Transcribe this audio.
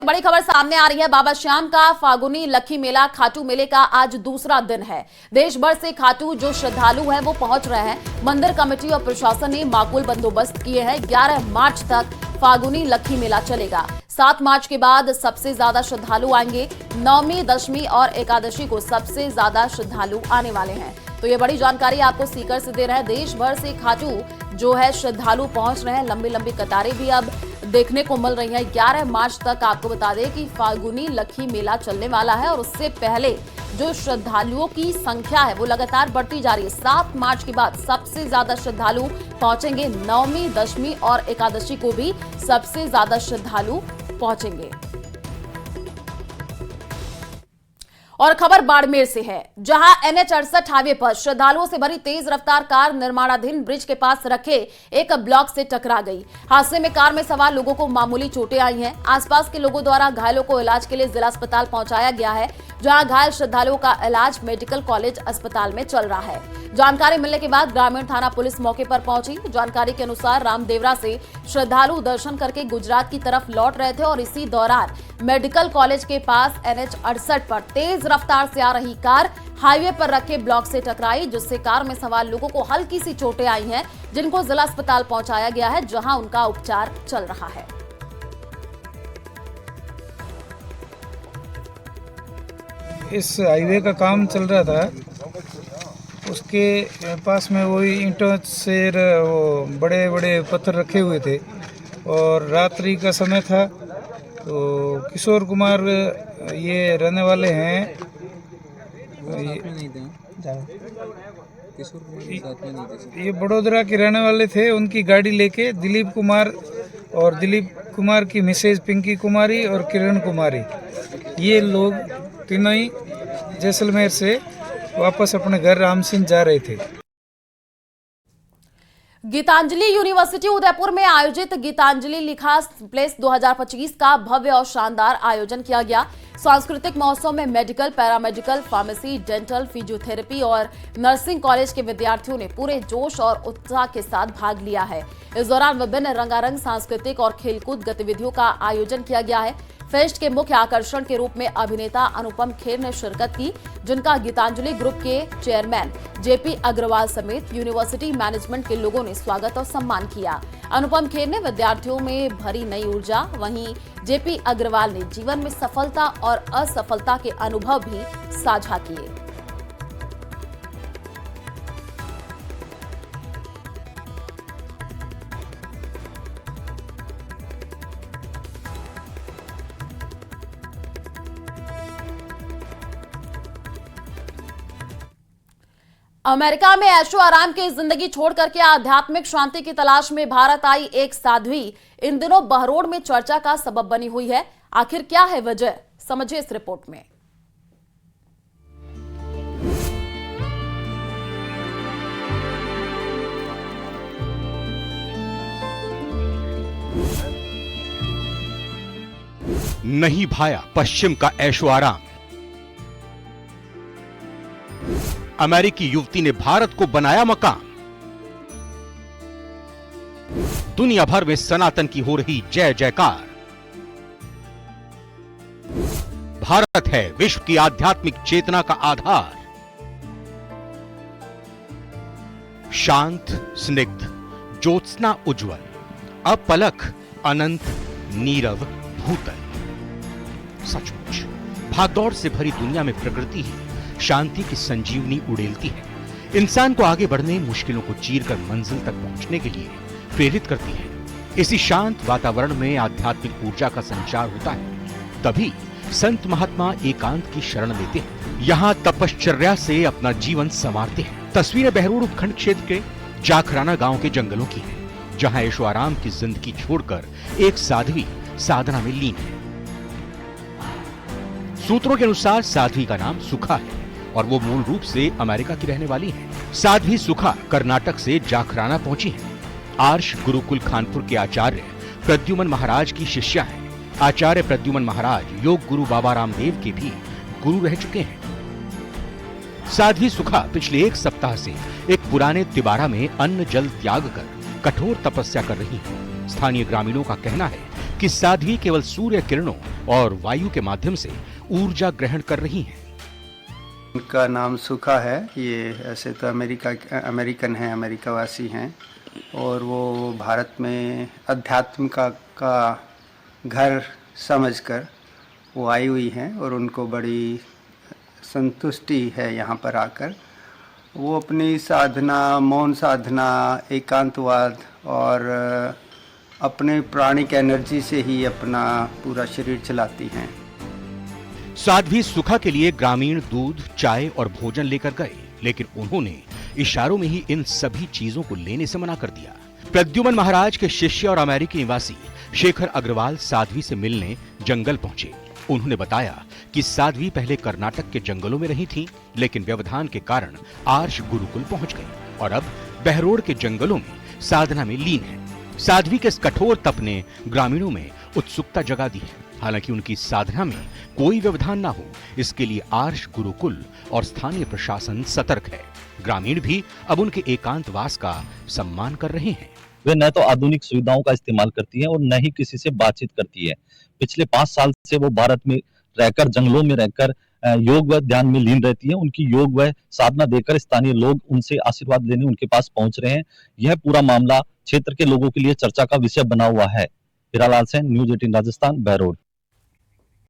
बड़ी खबर सामने आ रही है। बाबा श्याम का फागुनी लक्खी मेला खाटू मेले का आज दूसरा दिन है। देश भर से खाटू जो श्रद्धालु हैं वो पहुंच रहे हैं। मंदिर कमेटी और प्रशासन ने माकूल बंदोबस्त किए हैं। 11 मार्च तक फागुनी लक्खी मेला चलेगा। 7 मार्च के बाद सबसे ज्यादा श्रद्धालु आएंगे। नवमी, दशमी और एकादशी को सबसे ज्यादा श्रद्धालु आने वाले हैं। तो ये बड़ी जानकारी आपको सीकर से दे रहे हैं। देश भर से खाटू जो है श्रद्धालु पहुंच रहे हैं। लंबी लंबी कतारें भी अब देखने को मिल रही है। 11 मार्च तक आपको बता दें कि फागुनी लक्खी मेला चलने वाला है और उससे पहले जो श्रद्धालुओं की संख्या है वो लगातार बढ़ती जा रही है। 7 मार्च के बाद सबसे ज्यादा श्रद्धालु पहुंचेंगे। नवमी, दशमी और एकादशी को भी सबसे ज्यादा श्रद्धालु पहुंचेंगे। और खबर बाड़मेर से है, जहां NH 68 हाईवे पर श्रद्धालुओं से भरी तेज रफ्तार कार निर्माणाधीन ब्रिज के पास रखे एक ब्लॉक से टकरा गई। हादसे में कार में सवार लोगों को मामूली चोटें आई हैं। आसपास के लोगों द्वारा घायलों को इलाज के लिए जिला अस्पताल पहुंचाया गया है, जहां घायल श्रद्धालुओं का इलाज मेडिकल कॉलेज अस्पताल में चल रहा है। जानकारी मिलने के बाद ग्रामीण थाना पुलिस मौके पर पहुंची। जानकारी के अनुसार रामदेवरा से श्रद्धालु दर्शन करके गुजरात की तरफ लौट रहे थे और इसी दौरान मेडिकल कॉलेज के पास NH 68 पर तेज रफ्तार से आ रही कार हाईवे पर रखे ब्लॉक से टकराई, जिससे कार में सवार लोगों को हल्की सी चोटें आई हैं, जिनको जिला अस्पताल पहुंचाया गया है, जहां उनका उपचार चल रहा है। इस हाईवे का काम चल रहा था, उसके पास में वही ईंटों से वो बड़े बड़े पत्थर रखे हुए थे और रात्रि का समय था। तो किशोर कुमार ये रहने वाले हैं, ये बड़ोदरा के रहने वाले थे। उनकी गाड़ी लेके दिलीप कुमार और दिलीप कुमार की मिसेज पिंकी कुमारी और किरण कुमारी, ये लोग तीनों ही जैसलमेर से वापस अपने घर राम सिंह जा रहे थे। गीतांजलि यूनिवर्सिटी उदयपुर में आयोजित गीतांजलि लिखा प्लेस 2025 का भव्य और शानदार आयोजन किया गया। सांस्कृतिक महोत्सव में medical, paramedical, pharmacy, dental, physiotherapy और नर्सिंग कॉलेज के विद्यार्थियों ने पूरे जोश और उत्साह के साथ भाग लिया है। इस दौरान विभिन्न रंगारंग सांस्कृतिक और खेलकूद गतिविधियों का आयोजन किया गया है। फेस्ट के मुख्य आकर्षण के रूप में अभिनेता अनुपम खेर ने शिरकत की, जिनका गीतांजलि ग्रुप के चेयरमैन JP अग्रवाल समेत यूनिवर्सिटी मैनेजमेंट के लोगों ने स्वागत और सम्मान किया। अनुपम खेर ने विद्यार्थियों में भरी नई ऊर्जा, वहीं JP अग्रवाल ने जीवन में सफलता और असफलता के अनुभव भी साझा किए। अमेरिका में ऐशो आराम की जिंदगी छोड़ करके आध्यात्मिक शांति की तलाश में भारत आई एक साध्वी इन दिनों बहरोड में चर्चा का सबब बनी हुई है। आखिर क्या है वजह, समझिए इस रिपोर्ट में। नहीं भाया पश्चिम का ऐशो आराम। अमेरिकी युवती ने भारत को बनाया मकाम। दुनिया भर में सनातन की हो रही जय जयकार। भारत है विश्व की आध्यात्मिक चेतना का आधार। शांत, स्निग्ध, ज्योत्सना उज्ज्वल, अपलक, अनंत, नीरव, भूतल। सचमुच भागदौड़ से भरी दुनिया में प्रकृति ही शांति की संजीवनी उड़ेलती है। इंसान को आगे बढ़ने, मुश्किलों को चीरकर मंजिल तक पहुंचने के लिए प्रेरित करती है। इसी शांत वातावरण में आध्यात्मिक ऊर्जा का संचार होता है। तभी संत महात्मा एकांत की शरण लेते हैं। यहाँ तपश्चर्या से अपना जीवन संवारते हैं। तस्वीरें बहरोड उपखंड क्षेत्र के जाखराना गांव के जंगलों की है, जहाँ ऐशो आराम की जिंदगी छोड़कर एक साध्वी साधना में लीन है। सूत्रों के अनुसार साध्वी का नाम सुखा है और वो मूल रूप से अमेरिका की रहने वाली है। साध्वी सुखा कर्नाटक से जाखराना पहुंची है। आर्ष गुरुकुल खानपुर के आचार्य प्रद्युमन महाराज की शिष्या हैं। आचार्य प्रद्युमन महाराज योग गुरु बाबा रामदेव के भी गुरु रह चुके हैं। साध्वी सुखा पिछले 1 सप्ताह से एक पुराने तिबारा में अन्न जल त्याग कर कठोर तपस्या कर रही है। स्थानीय ग्रामीणों का कहना है कि साध्वी केवल सूर्य किरणों और वायु के माध्यम से ऊर्जा ग्रहण कर रही हैं। उनका नाम सुखा है। ये ऐसे तो अमेरिकन हैं, अमेरिका वासी हैं, और वो भारत में अध्यात्म का घर समझकर वो आई हुई हैं और उनको बड़ी संतुष्टि है यहाँ पर आकर। वो अपनी साधना, मौन साधना, एकांतवाद और अपने प्राणिक एनर्जी से ही अपना पूरा शरीर चलाती हैं। साध्वी सुखा के लिए ग्रामीण दूध, चाय और भोजन लेकर गए, लेकिन उन्होंने इशारों में ही इन सभी चीजों को लेने से मना कर दिया। प्रद्युमन महाराज के शिष्य और अमेरिकी निवासी शेखर अग्रवाल साध्वी से मिलने जंगल पहुंचे। उन्होंने बताया कि साध्वी पहले कर्नाटक के जंगलों में रही थी, लेकिन व्यवधान के कारण आर्ष गुरुकुल पहुंच गई और अब बहरोड के जंगलों में साधना में लीन है। साध्वी के इस कठोर तप ने ग्रामीणों में उत्सुकता जगा दी है। हालांकि उनकी साधना में कोई व्यवधान ना हो, इसके लिए आर्ष गुरुकुल और स्थानीय प्रशासन सतर्क है। ग्रामीण भी अब उनके एकांतवास का सम्मान कर रहे हैं। वे न तो आधुनिक सुविधाओं का इस्तेमाल करती हैं और न ही किसी से बातचीत करती है। पिछले 5 साल से वो भारत में रहकर, जंगलों में रहकर योग व ध्यान में लीन रहती है। उनकी योग व साधना देखकर स्थानीय लोग उनसे आशीर्वाद लेने उनके पास पहुंच रहे हैं। यह पूरा मामला क्षेत्र के लोगों के लिए चर्चा का विषय बना हुआ है। हीरालाल सेन, न्यूज़ 18 राजस्थान, बहरोड।